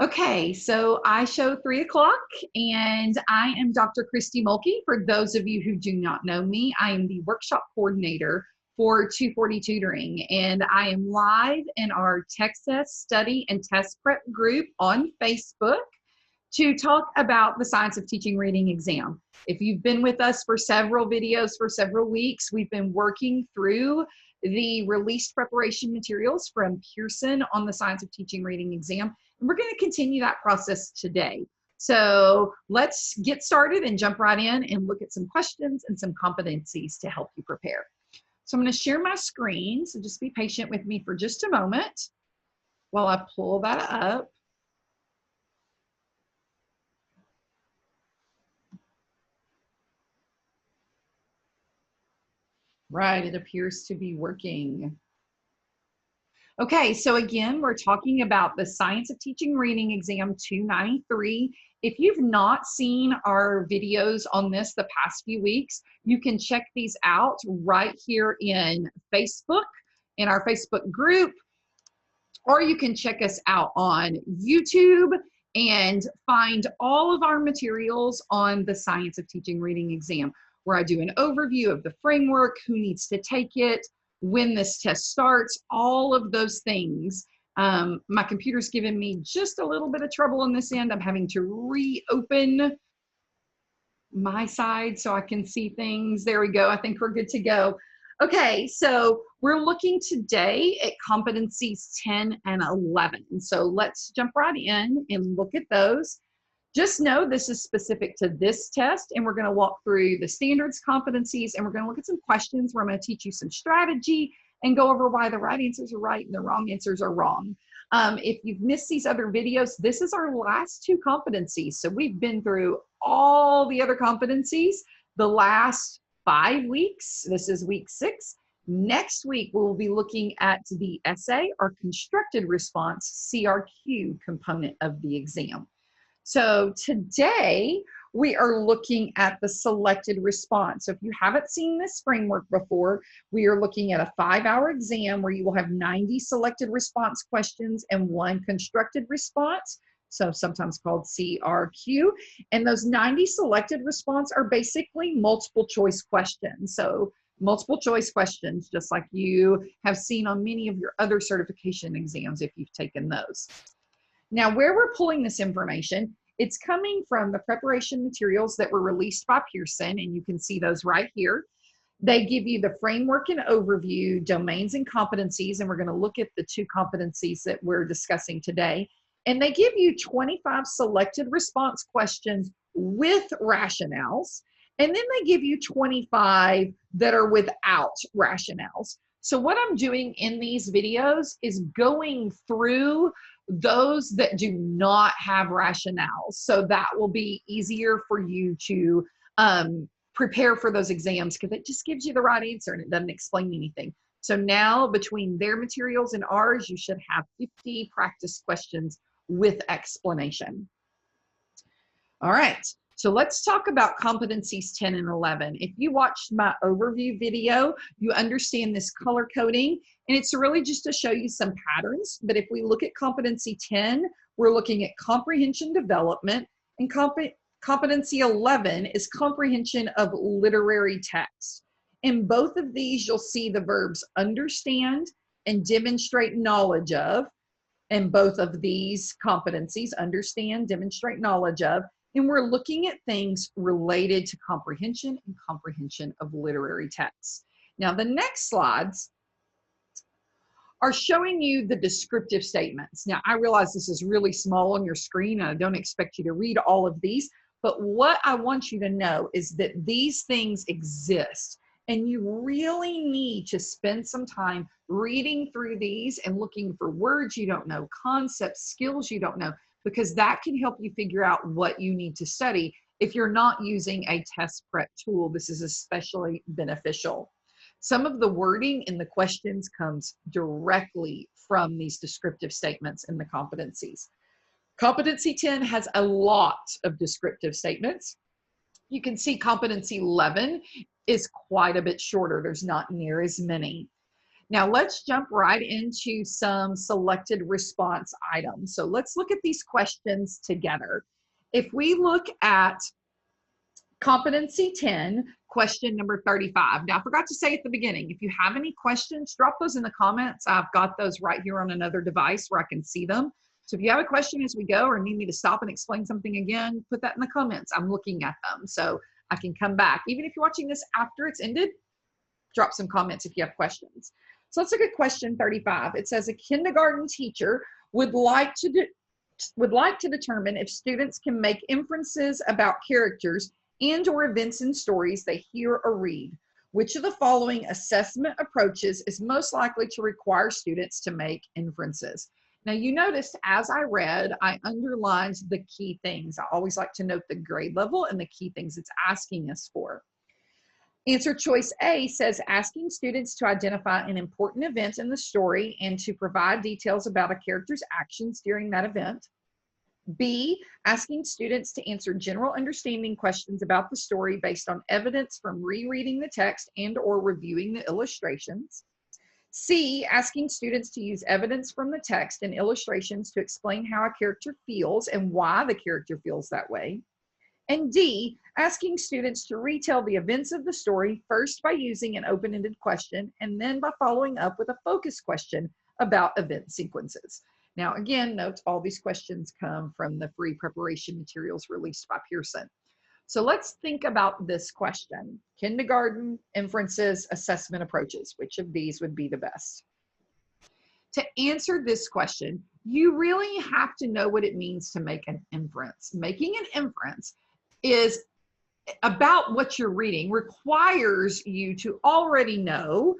Okay, so I show 3 o'clock and I am Dr. Christy Mulkey. For those of you who do not know me, I am the workshop coordinator for 240 Tutoring, and I am live in our TExES study and test prep group on Facebook to talk about the Science of Teaching Reading exam. If you've been with us for several videos for several weeks, we've been working through the released preparation materials from Pearson on the Science of Teaching Reading exam, and we're going to continue that process today. So let's get started and jump right in and look at some questions and some competencies to help you prepare. So I'm going to share my screen, so just be patient with me for just a moment while I pull that up. Right, it appears to be working. Okay, so again, we're talking about the Science of Teaching Reading exam 293. If you've not seen our videos on this the past few weeks, you can check these out right here in Facebook, in our Facebook group, or you can check us out on YouTube and find all of our materials on the Science of Teaching Reading exam, where I do an overview of the framework, who needs to take it, when this test starts, all of those things. My computer's giving me just a little bit of trouble on this end. I'm having to reopen my side so I can see things. There we go. I think we're good to go. Okay, so we're looking today at competencies 10 and 11. So let's jump right in and look at those. Just know this is specific to this test, and we're going to walk through the standards competencies, and we're going to look at some questions where I'm going to teach you some strategy and go over why the right answers are right and the wrong answers are wrong. If you've missed these other videos, this is our last 2 competencies. So we've been through all the other competencies the last 5 weeks. This is week 6. Next week, we'll be looking at the essay or constructed response CRQ component of the exam. So today we are looking at the selected response. So if you haven't seen this framework before, we are looking at a 5-hour exam where you will have 90 selected response questions and 1 constructed response, so sometimes called CRQ. And those 90 selected response are basically multiple choice questions. So multiple choice questions, just like you have seen on many of your other certification exams if you've taken those. Now, where we're pulling this information, it's coming from the preparation materials that were released by Pearson, and you can see those right here. They give you the framework and overview, domains and competencies, and we're going to look at the 2 competencies that we're discussing today. And they give you 25 selected response questions with rationales, and then they give you 25 that are without rationales. So what I'm doing in these videos is going through those that do not have rationales. So that will be easier for you to prepare for those exams, because it just gives you the right answer and it doesn't explain anything. So now between their materials and ours, you should have 50 practice questions with explanation. All right. So let's talk about competencies 10 and 11. If you watched my overview video, you understand this color coding, and it's really just to show you some patterns. But if we look at competency 10, we're looking at comprehension development, and competency 11 is comprehension of literary text. In both of these, you'll see the verbs understand and demonstrate knowledge of. And both of these competencies, understand, demonstrate knowledge of. And we're looking at things related to comprehension and comprehension of literary texts. Now, the next slides are showing you the descriptive statements. Now, I realize this is really small on your screen, and I don't expect you to read all of these, but what I want you to know is that these things exist, and you really need to spend some time reading through these and looking for words you don't know, concepts, skills you don't know, because that can help you figure out what you need to study. If you're not using a test prep tool, this is especially beneficial. Some of the wording in the questions comes directly from these descriptive statements in the competencies. Competency 10 has a lot of descriptive statements. You can see competency 11 is quite a bit shorter. There's not near as many. Now let's jump right into some selected response items. So let's look at these questions together. If we look at Competency 10, question number 35. Now, I forgot to say at the beginning, if you have any questions, drop those in the comments. I've got those right here on another device where I can see them. So if you have a question as we go or need me to stop and explain something again, put that in the comments. I'm looking at them so I can come back. Even if you're watching this after it's ended, drop some comments if you have questions. So let's look at question 35. It says a kindergarten teacher would like to determine if students can make inferences about characters and or events and stories they hear or read. Which of the following assessment approaches is most likely to require students to make inferences? Now you noticed as I read, I underlined the key things. I always like to note the grade level and the key things it's asking us for. Answer choice A says asking students to identify an important event in the story and to provide details about a character's actions during that event. B, asking students to answer general understanding questions about the story based on evidence from rereading the text and or reviewing the illustrations. C, asking students to use evidence from the text and illustrations to explain how a character feels and why the character feels that way. And D, asking students to retell the events of the story first by using an open-ended question and then by following up with a focus question about event sequences. Now, again, note all these questions come from the free preparation materials released by Pearson. So let's think about this question. Kindergarten, inferences, assessment approaches. Which of these would be the best? To answer this question, you really have to know what it means to make an inference. Making an inference is about what you're reading, requires you to already know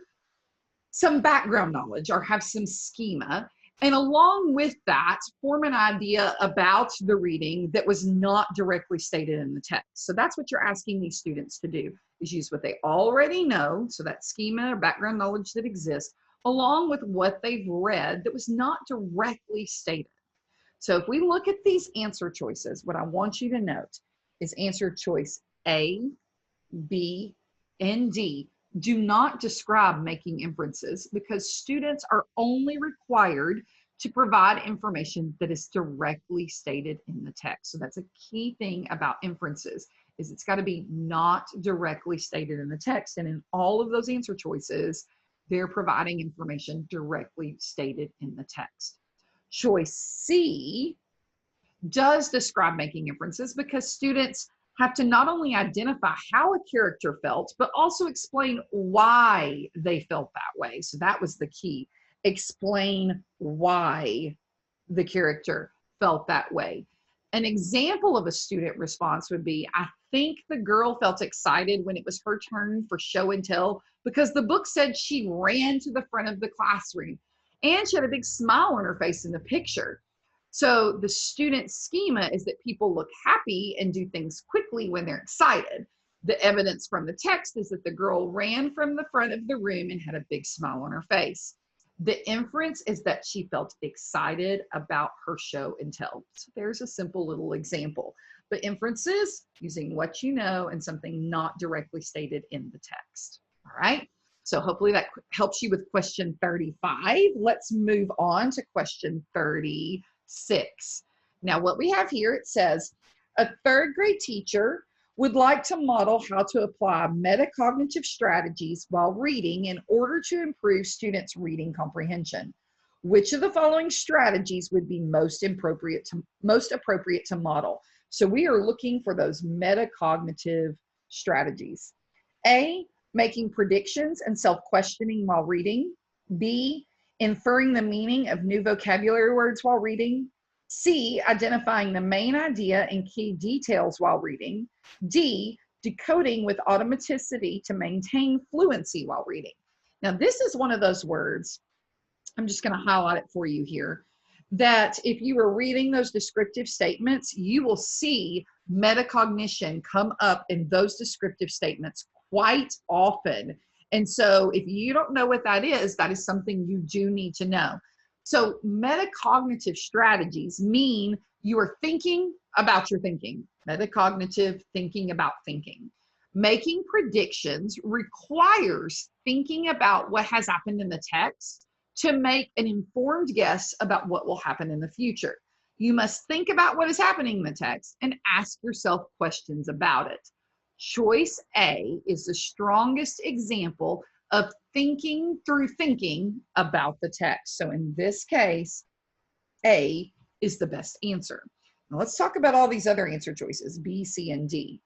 some background knowledge or have some schema. And along with that, form an idea about the reading that was not directly stated in the text. So that's what you're asking these students to do, is use what they already know, so that schema or background knowledge that exists, along with what they've read that was not directly stated. So if we look at these answer choices, what I want you to note is answer choice A, B, and D do not describe making inferences because students are only required to provide information that is directly stated in the text. So that's a key thing about inferences, is it's got to be not directly stated in the text. And in all of those answer choices, they're providing information directly stated in the text. Choice C does describe making inferences because students have to not only identify how a character felt, but also explain why they felt that way. So that was the key. Explain why the character felt that way. An example of a student response would be, I think the girl felt excited when it was her turn for show and tell because the book said she ran to the front of the classroom and she had a big smile on her face in the picture. So the student schema is that people look happy and do things quickly when they're excited. The evidence from the text is that the girl ran from the front of the room and had a big smile on her face. The inference is that she felt excited about her show and tell. So there's a simple little example. But inferences, using what you know and something not directly stated in the text. All right. So hopefully that helps you with question 35. Let's move on to question 36. Now what we have here, it says, a third grade teacher would like to model how to apply metacognitive strategies while reading in order to improve students' reading comprehension. Which of the following strategies would be most appropriate to model? So we are looking for those metacognitive strategies. A, making predictions and self-questioning while reading. B, inferring the meaning of new vocabulary words while reading. C, identifying the main idea and key details while reading. D, decoding with automaticity to maintain fluency while reading. Now, this is one of those words, I'm just going to highlight it for you here, that if you are reading those descriptive statements, you will see metacognition come up in those descriptive statements quite often. And so if you don't know what that is something you do need to know. So metacognitive strategies mean you are thinking about your thinking. Metacognitive, thinking about thinking. Making predictions requires thinking about what has happened in the text to make an informed guess about what will happen in the future. You must think about what is happening in the text and ask yourself questions about it. Choice A is the strongest example of thinking through thinking about the text. So in this case, A is the best answer. Now let's talk about all these other answer choices, B, C, and D.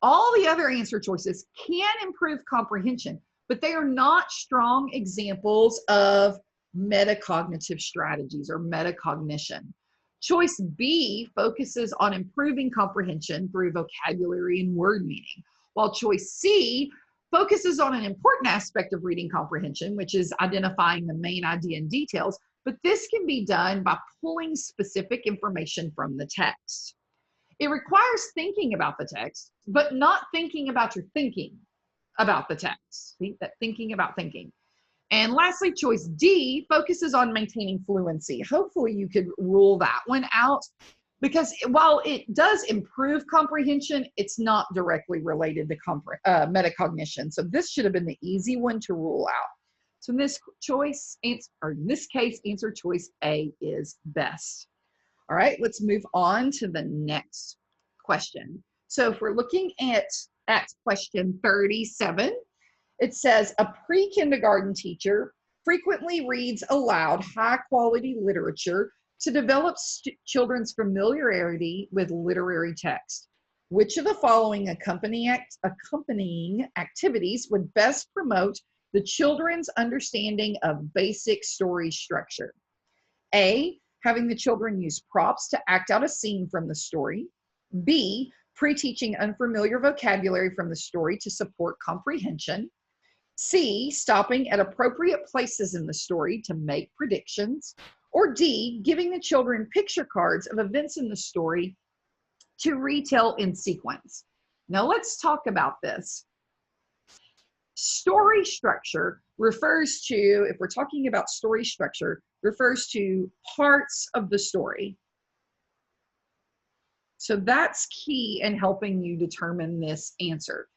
All the other answer choices can improve comprehension, but they are not strong examples of metacognitive strategies or metacognition. Choice B focuses on improving comprehension through vocabulary and word meaning, while choice C focuses on an important aspect of reading comprehension, which is identifying the main idea and details, but this can be done by pulling specific information from the text. It requires thinking about the text, but not thinking about your thinking about the text. See, that thinking about thinking. And lastly, choice D focuses on maintaining fluency. Hopefully you could rule that one out, because while it does improve comprehension, it's not directly related to metacognition. So this should have been the easy one to rule out. So in this case, answer choice A is best. All right, let's move on to the next question. So if we're looking at question 37, it says a pre-kindergarten teacher frequently reads aloud high-quality literature to develop children's familiarity with literary text. Which of the following accompanying activities would best promote the children's understanding of basic story structure? A, having the children use props to act out a scene from the story. B, pre-teaching unfamiliar vocabulary from the story to support comprehension. C, stopping at appropriate places in the story to make predictions. Or D, giving the children picture cards of events in the story to retell in sequence. Now let's talk about this. Story structure refers to, if we're talking about story structure, refers to parts of the story. So that's key in helping you determine this answer.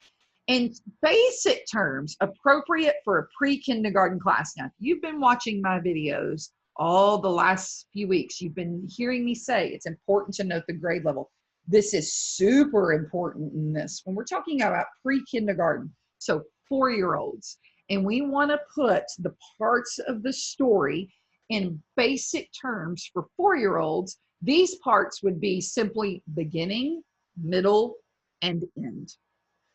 In basic terms, appropriate for a pre-kindergarten class. Now, if you've been watching my videos all the last few weeks, you've been hearing me say it's important to note the grade level. This is super important in this. When we're talking about pre-kindergarten, so 4-year-olds, and we want to put the parts of the story in basic terms for 4-year-olds, these parts would be simply beginning, middle, and end.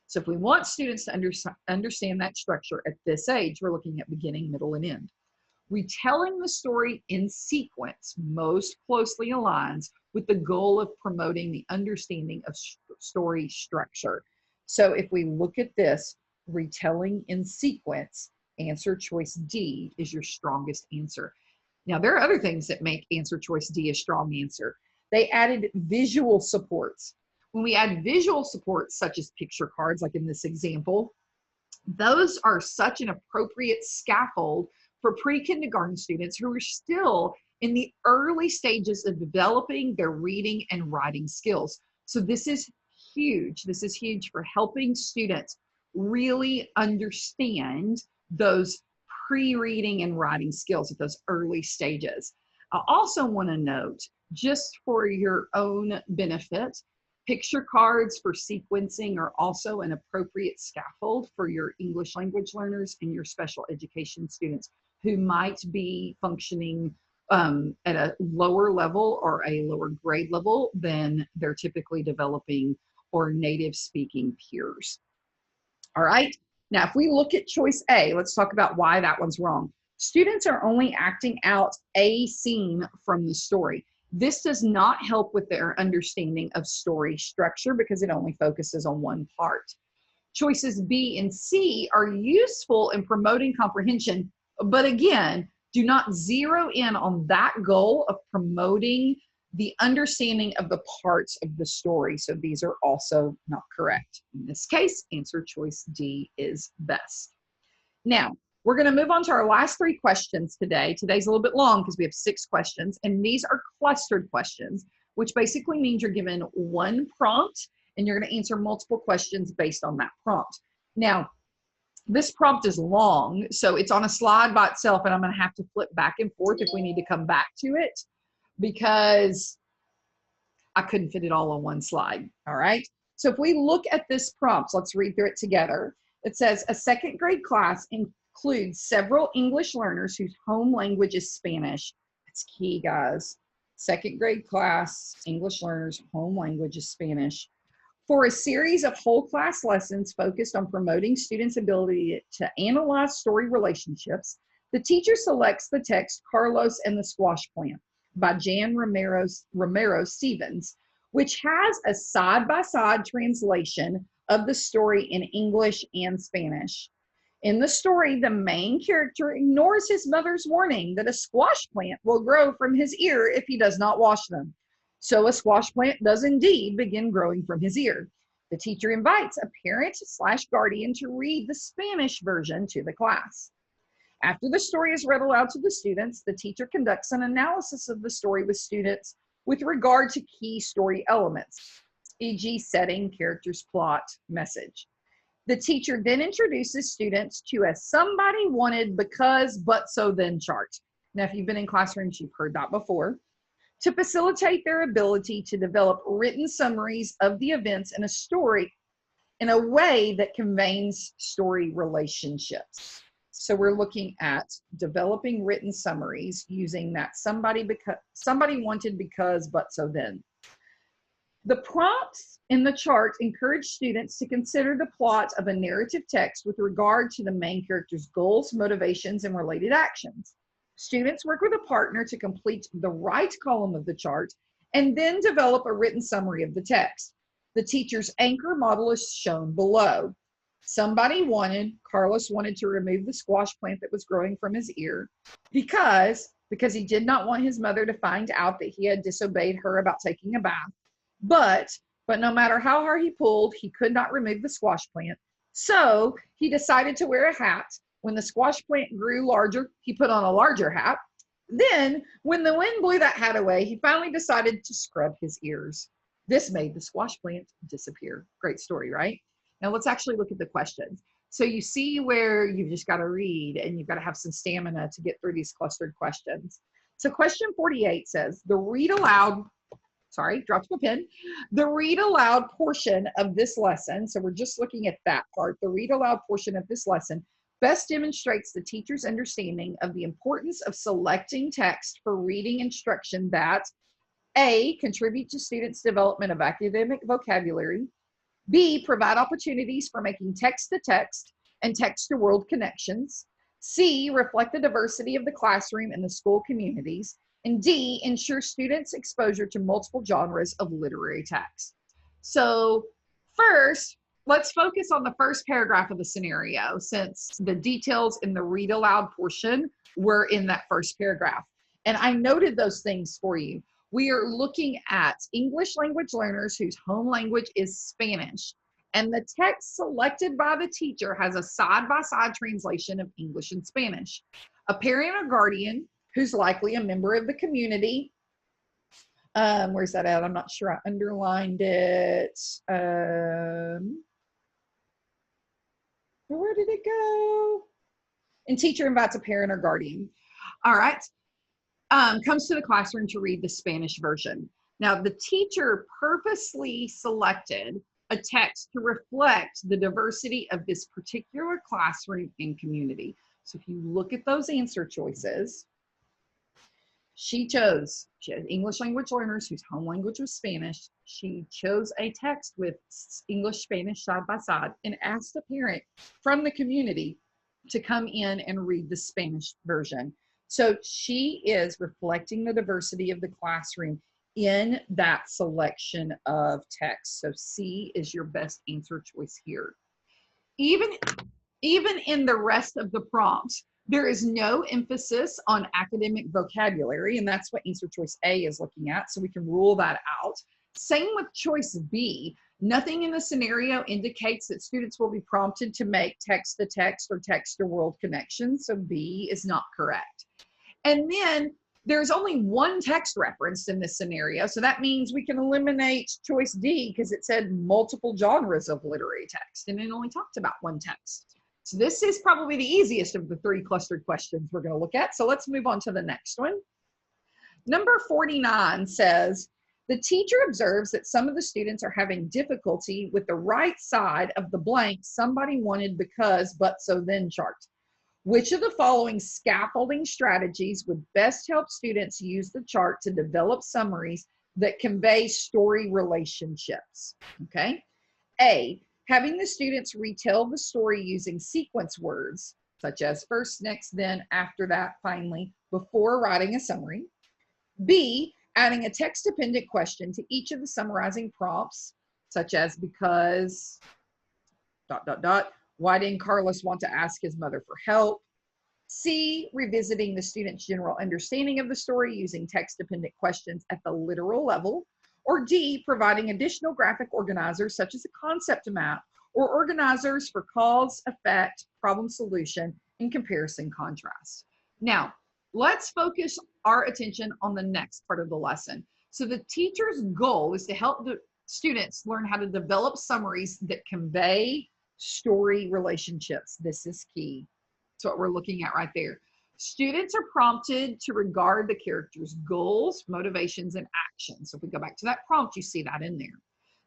So if we want students to understand that structure at this age, we're looking at beginning, middle, and end. Retelling the story in sequence most closely aligns with the goal of promoting the understanding of story structure. So if we look at this, retelling in sequence, answer choice D is your strongest answer. Now, there are other things that make answer choice D a strong answer. They added visual supports. When we add visual supports, such as picture cards, like in this example, those are such an appropriate scaffold for pre-kindergarten students who are still in the early stages of developing their reading and writing skills. So this is huge. This is huge for helping students really understand those pre-reading and writing skills at those early stages. I also want to note, just for your own benefit, picture cards for sequencing are also an appropriate scaffold for your English language learners and your special education students who might be functioning at a lower level or a lower grade level than they're typically developing or native speaking peers. All right, now if we look at choice A, let's talk about why that one's wrong. Students are only acting out a scene from the story. This does not help with their understanding of story structure because it only focuses on one part. Choices B and C are useful in promoting comprehension, but again, do not zero in on that goal of promoting the understanding of the parts of the story. So these are also not correct. In this case, answer choice D is best. Now, we're going to move on to our last 3 questions today. Today's a little bit long because we have 6 questions, and these are clustered questions, which basically means you're given one prompt and you're going to answer multiple questions based on that prompt. Now, this prompt is long, so it's on a slide by itself, and I'm going to have to flip back and forth if we need to come back to it because I couldn't fit it all on one slide. All right. So if we look at this prompt, let's read through it together. It says a second grade class includes several English learners whose home language is Spanish. That's key, guys. Second grade class, English learners, home language is Spanish. For a series of whole class lessons focused on promoting students' ability to analyze story relationships, the teacher selects the text Carlos and the Squash Plant by Jan Romero Stevens, which has a side-by-side translation of the story in English and Spanish. In the story, the main character ignores his mother's warning that a squash plant will grow from his ear if he does not wash them. So a squash plant does indeed begin growing from his ear. The teacher invites a parent/guardian to read the Spanish version to the class. After the story is read aloud to the students, the teacher conducts an analysis of the story with students with regard to key story elements, e.g. setting, characters, plot, message. The teacher then introduces students to a somebody wanted because but so then chart. Now, if you've been in classrooms, you've heard that before. To facilitate their ability to develop written summaries of the events in a story in a way that conveys story relationships. So we're looking at developing written summaries using that somebody wanted because but so then. The prompts in the chart encourage students to consider the plot of a narrative text with regard to the main character's goals, motivations, and related actions. Students work with a partner to complete the right column of the chart and then develop a written summary of the text. The teacher's anchor model is shown below. Carlos wanted to remove the squash plant that was growing from his ear because he did not want his mother to find out that he had disobeyed her about taking a bath. But no matter how hard he pulled, he could not remove the squash plant. So he decided to wear a hat. When the squash plant grew larger, he put on a larger hat. Then, when the wind blew that hat away, he finally decided to scrub his ears. This made the squash plant disappear. Great story, right? Now let's actually look at the questions. So you see where you've just got to read and you've got to have some stamina to get through these clustered questions. So question 48 says, the read aloud portion of this lesson, so we're just looking at that part, the read aloud portion of this lesson best demonstrates the teacher's understanding of the importance of selecting text for reading instruction that A, contribute to students' development of academic vocabulary, B, provide opportunities for making text-to-text and text-to-world connections, C, reflect the diversity of the classroom and the school communities, and D, ensure students' exposure to multiple genres of literary text. So first, let's focus on the first paragraph of the scenario since the details in the read aloud portion were in that first paragraph. And I noted those things for you. We are looking at English language learners whose home language is Spanish. And the text selected by the teacher has a side-by-side translation of English and Spanish. A parent or guardian who's likely a member of the community. Where's that at? I'm not sure I underlined it. Where did it go? And teacher invites a parent or guardian. All right. Comes to the classroom to read the Spanish version. Now, the teacher purposely selected a text to reflect the diversity of this particular classroom and community. So if you look at those answer choices, she had English language learners whose home language was Spanish. She chose a text with English, Spanish side by side and asked a parent from the community to come in and read the Spanish version. So she is reflecting the diversity of the classroom in that selection of text. So C is your best answer choice here. Even in the rest of the prompts, there is no emphasis on academic vocabulary, and that's what answer choice A is looking at, so we can rule that out. Same with choice B. Nothing in the scenario indicates that students will be prompted to make text-to-text or text-to-world connections, so B is not correct. And then There's only one text referenced in this scenario, so that means we can eliminate choice D because it said multiple genres of literary text, and it only talked about one text. So this is probably the easiest of the 3 clustered questions we're going to look at. So let's move on to the next one. Number 49 says, the teacher observes that some of the students are having difficulty with the right side of the blank somebody wanted because, but, so, then chart. Which of the following scaffolding strategies would best help students use the chart to develop summaries that convey story relationships? Okay. A, having the students retell the story using sequence words, such as first, next, then, after that, finally, before writing a summary. B, adding a text-dependent question to each of the summarizing prompts, such as because, ... Why didn't Carlos want to ask his mother for help? C, revisiting the student's general understanding of the story using text-dependent questions at the literal level. Or D, providing additional graphic organizers such as a concept map or organizers for cause, effect, problem solution, and comparison contrast. Now, let's focus our attention on the next part of the lesson. So the teacher's goal is to help the students learn how to develop summaries that convey story relationships. This is key. That's what we're looking at right there. Students are prompted to regard the character's goals, motivations, and actions. So if we go back to that prompt, you see that in there.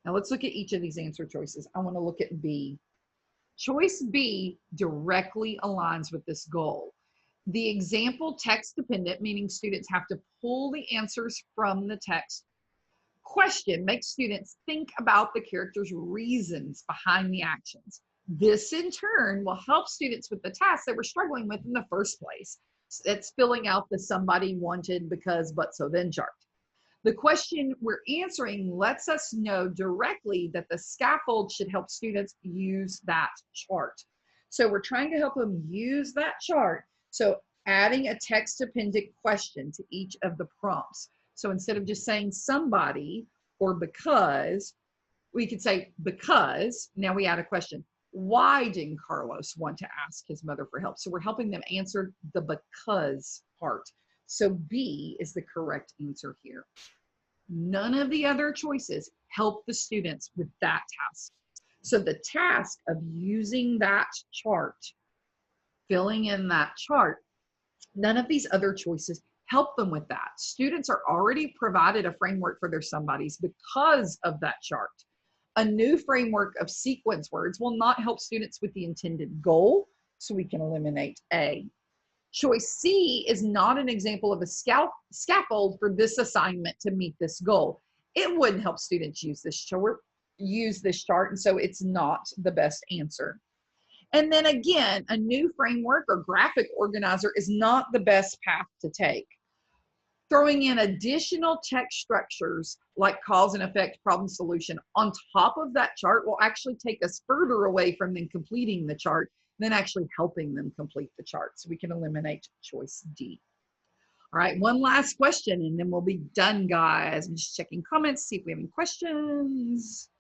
Now let's look at each of these answer choices. I want to look at B. Choice B directly aligns with this goal. The example text dependent, meaning students have to pull the answers from the text question, makes students think about the character's reasons behind the actions. This in turn will help students with the task they were struggling with in the first place. It's filling out the somebody wanted because, but, so, then chart. The question we're answering lets us know directly that the scaffold should help students use that chart. So we're trying to help them use that chart. So adding a text-dependent question to each of the prompts. So instead of just saying somebody or because, we could say because, now we add a question. Why didn't Carlos want to ask his mother for help? So we're helping them answer the because part. So B is the correct answer here. None of the other choices help the students with that task. So the task of using that chart, filling in that chart, none of these other choices help them with that. Students are already provided a framework for their somebodies because of that chart. A new framework of sequence words will not help students with the intended goal, so we can eliminate A. Choice C is not an example of a scaffold for this assignment to meet this goal. It wouldn't help students use this chart, and so it's not the best answer. And then again, a new framework or graphic organizer is not the best path to take. Throwing in additional text structures like cause and effect, problem solution on top of that chart will actually take us further away from them completing the chart than actually helping them complete the chart. So we can eliminate choice D. All right, one last question and then we'll be done, guys. I'm just checking comments, see if we have any questions.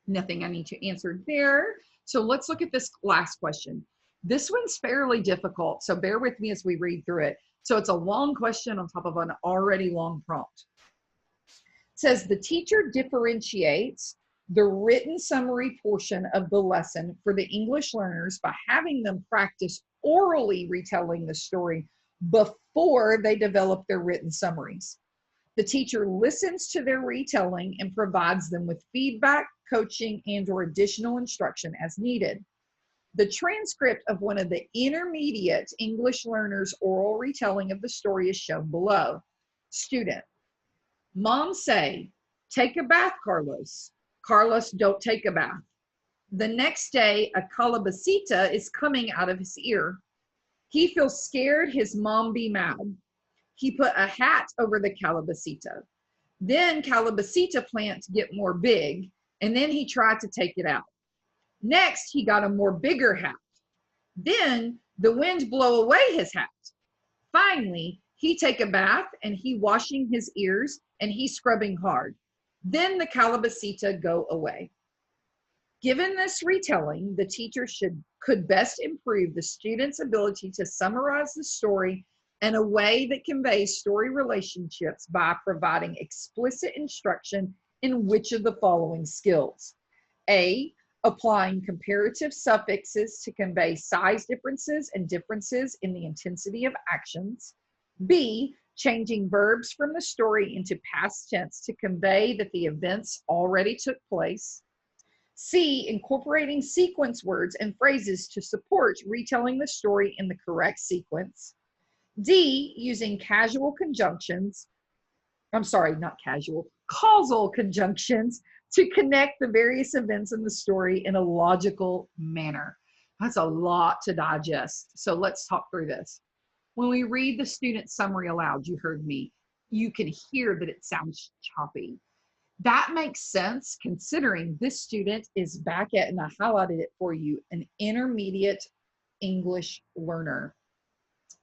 Nothing I need to answer there. So let's look at this last question. This one's fairly difficult, so bear with me as we read through it. So it's a long question on top of an already long prompt. It says the teacher differentiates the written summary portion of the lesson for the English learners by having them practice orally retelling the story before they develop their written summaries. The teacher listens to their retelling and provides them with feedback, coaching, and/or additional instruction as needed. The transcript of one of the intermediate English learners' oral retelling of the story is shown below. Student: Mom say, take a bath, Carlos. Carlos don't take a bath. The next day, a calabacita is coming out of his ear. He feels scared his mom be mad. He put a hat over the calabacita. Then calabacita plants get more big, and then he tried to take it out. Next, he got a more bigger hat. Then the wind blow away his hat. Finally, he take a bath and he washing his ears and he scrubbing hard. Then the calabacita go away. Given this retelling, the teacher could best improve the student's ability to summarize the story in a way that conveys story relationships by providing explicit instruction in which of the following skills? A, applying comparative suffixes to convey size differences and differences in the intensity of actions. B, changing verbs from the story into past tense to convey that the events already took place. C, incorporating sequence words and phrases to support retelling the story in the correct sequence. D, using causal conjunctions to connect the various events in the story in a logical manner. That's a lot to digest. So let's talk through this. When we read the student summary aloud, you heard me, you can hear that it sounds choppy. That makes sense considering this student is back at, and I highlighted it for you, an intermediate English learner.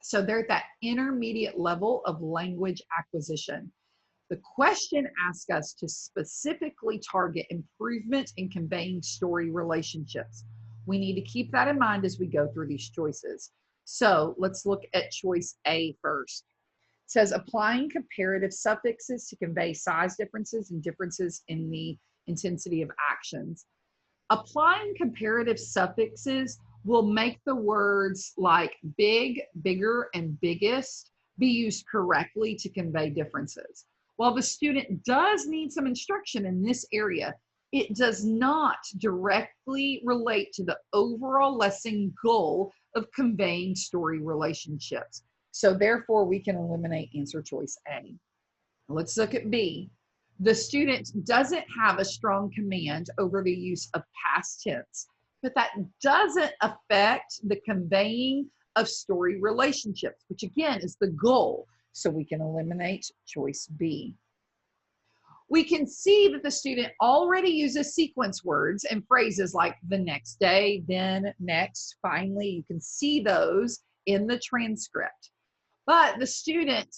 So they're at that intermediate level of language acquisition. The question asks us to specifically target improvement in conveying story relationships. We need to keep that in mind as we go through these choices. So let's look at choice A first. It says applying comparative suffixes to convey size differences and differences in the intensity of actions. Applying comparative suffixes will make the words like big, bigger, and biggest be used correctly to convey differences. While the student does need some instruction in this area, it does not directly relate to the overall lesson goal of conveying story relationships. So therefore, we can eliminate answer choice A. Let's look at B. The student doesn't have a strong command over the use of past tense, but that doesn't affect the conveying of story relationships, which again is the goal. So we can eliminate choice B. We can see that the student already uses sequence words and phrases like the next day, then, next, finally. You can see those in the transcript. But the student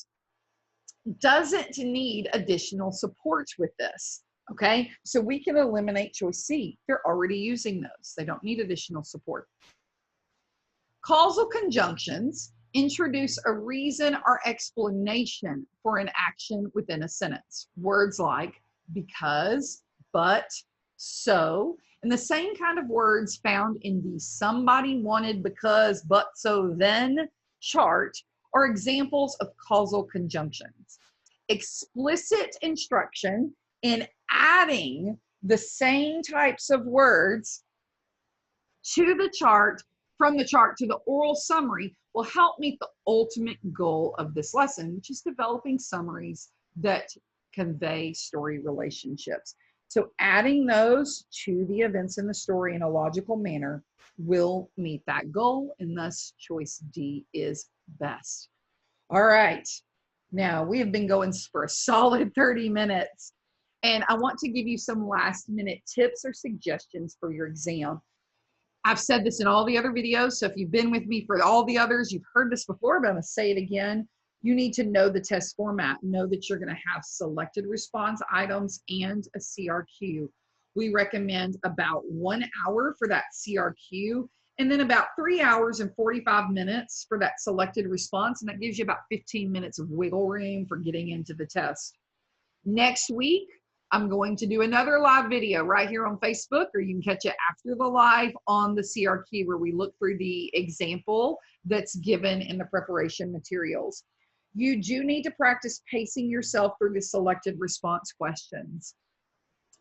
doesn't need additional support with this, okay? So we can eliminate choice C. They're already using those. They don't need additional support. Causal conjunctions introduce a reason or explanation for an action within a sentence. Words like because, but, so, and the same kind of words found in the somebody wanted because, but, so, then chart are examples of causal conjunctions. Explicit instruction in adding the same types of words to the chart, from the chart to the oral summary, will help meet the ultimate goal of this lesson, which is developing summaries that convey story relationships. So adding those to the events in the story in a logical manner will meet that goal, and thus choice D is best. All right, now we have been going for a solid 30 minutes, and I want to give you some last minute tips or suggestions for your exam. I've said this in all the other videos, so if you've been with me for all the others, you've heard this before, but I'm going to say it again. You need to know the test format. Know that you're going to have selected response items and a CRQ. We recommend about 1 hour for that CRQ, and then about 3 hours and 45 minutes for that selected response, and that gives you about 15 minutes of wiggle room for getting into the test. Next week, I'm going to do another live video right here on Facebook, or you can catch it after the live on the CRQ, where we look through the example that's given in the preparation materials. You do need to practice pacing yourself through the selected response questions.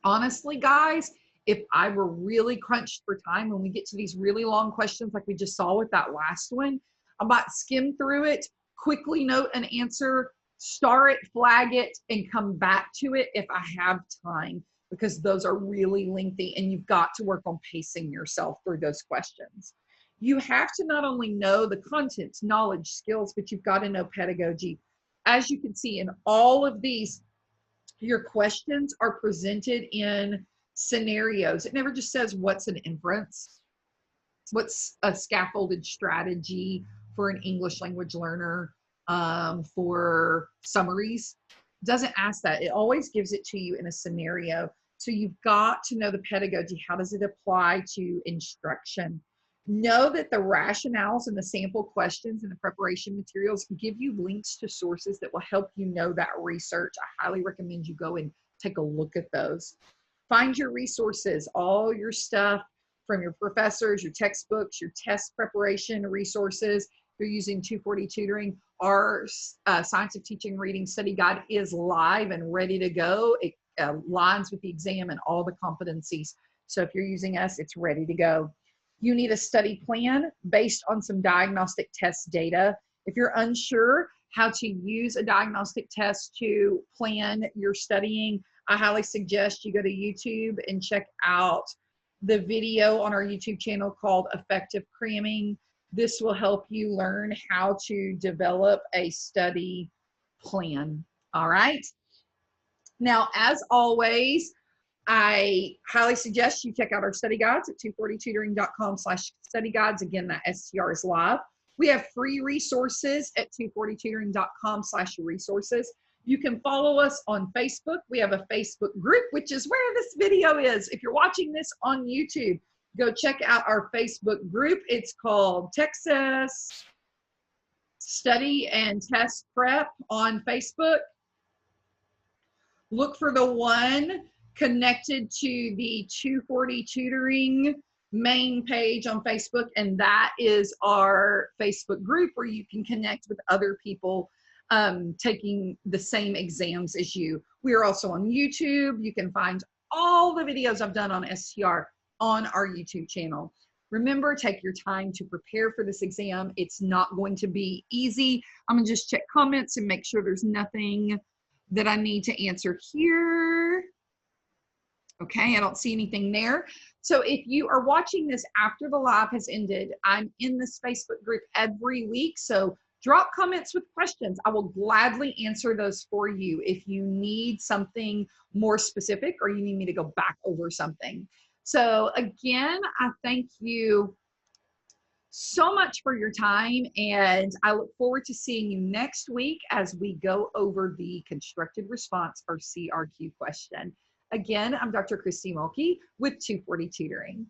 Honestly, guys, if I were really crunched for time when we get to these really long questions like we just saw with that last one, I might skim through it, quickly note an answer, star it, flag it, and come back to it if I have time, because those are really lengthy and you've got to work on pacing yourself through those questions. You have to not only know the content, knowledge, skills, but you've got to know pedagogy. As you can see in all of these, your questions are presented in scenarios. It never just says what's an inference, what's a scaffolded strategy for an English language learner, for summaries. It doesn't ask that. It always gives it to you in a scenario. So you've got to know the pedagogy. How does it apply to instruction? Know that the rationales and the sample questions and the preparation materials give you links to sources that will help you know that research. I highly recommend you go and take a look at those. Find your resources, all your stuff from your professors, your textbooks, your test preparation resources. If you're using 240 Tutoring, our Science of Teaching and Reading study guide is live and ready to go. It aligns with the exam and all the competencies. So if you're using us, it's ready to go. You need a study plan based on some diagnostic test data. If you're unsure how to use a diagnostic test to plan your studying, I highly suggest you go to YouTube and check out the video on our YouTube channel called Effective Cramming. This will help you learn how to develop a study plan. All right. Now, as always, I highly suggest you check out our study guides at 240tutoring.com/study guides. Again, that STR is live. We have free resources at 240tutoring.com/resources. You can follow us on Facebook. We have a Facebook group, which is where this video is. If you're watching this on YouTube, go check out our Facebook group. It's called TExES Study and Test Prep on Facebook. Look for the one connected to the 240 Tutoring main page on Facebook, and that is our Facebook group where you can connect with other people taking the same exams as you. We are also on YouTube. You can find all the videos I've done on STR on our YouTube channel. Remember, take your time to prepare for this exam. It's not going to be easy. I'm gonna just check comments and make sure there's nothing that I need to answer here. Okay, I don't see anything there. So if you are watching this after the live has ended, I'm in this Facebook group every week. So drop comments with questions. I will gladly answer those for you if you need something more specific or you need me to go back over something. So again, I thank you so much for your time, and I look forward to seeing you next week as we go over the constructed response or CRQ question. Again, I'm Dr. Christy Mulkey with 240 Tutoring.